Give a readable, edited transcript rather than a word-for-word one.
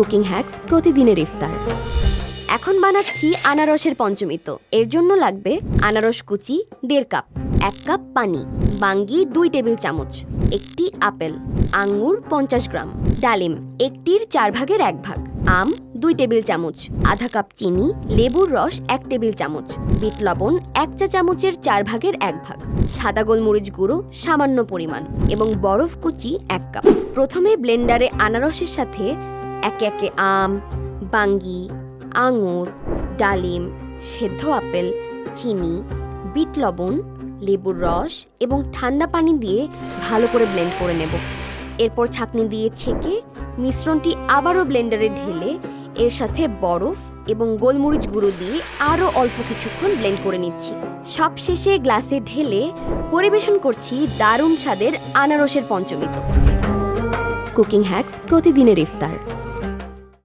Cooking hacks প্রতিদিনের ইফতার। এখন বানাচ্ছি আনারসের পঞ্চমিত। এর জন্য লাগবে আনারস কুচি 1.5 কাপ, 1 কাপ পানি, বাঙ্গি 2 টেবিল চামচ, একটি আপেল, আঙ্গুর 50 গ্রাম, ডালিম 1টির 4 ভাগের 1 ভাগ, আম 2 টেবিল চামচ, আধা কাপ চিনি, লেবুর রস 1 টেবিল চামচ, বিট লবণ 1 চা চামচের 4 ভাগের 1 ভাগ, সাদা গোলমরিচ গুঁড়ো সামান্য পরিমাণ এবং বরফ কুচি 1 কাপ। প্রথমে ব্লেন্ডারে আনারসের সাথে একে একে আম, বাঙ্গি, আঙুর, ডালিম, সেদ্ধ আপেল, চিনি, বিট লবণ, লেবুর রস এবং ঠান্ডা পানি দিয়ে ভালো করে ব্লেন্ড করে নেব। এরপর ছাঁকনি দিয়ে ছেঁকে মিশ্রণটি আবারও ব্লেন্ডারে ঢেলে এর সাথে বরফ এবং গোলমরিচ গুঁড়ো দিয়ে আরও অল্প কিছুক্ষণ ব্লেন্ড করে নিচ্ছি। সবশেষে গ্লাসে ঢেলে পরিবেশন করছি দারুণ স্বাদের আনারসের পঞ্চমিত। কুকিং হ্যাক্স প্রতিদিনের ইফতার।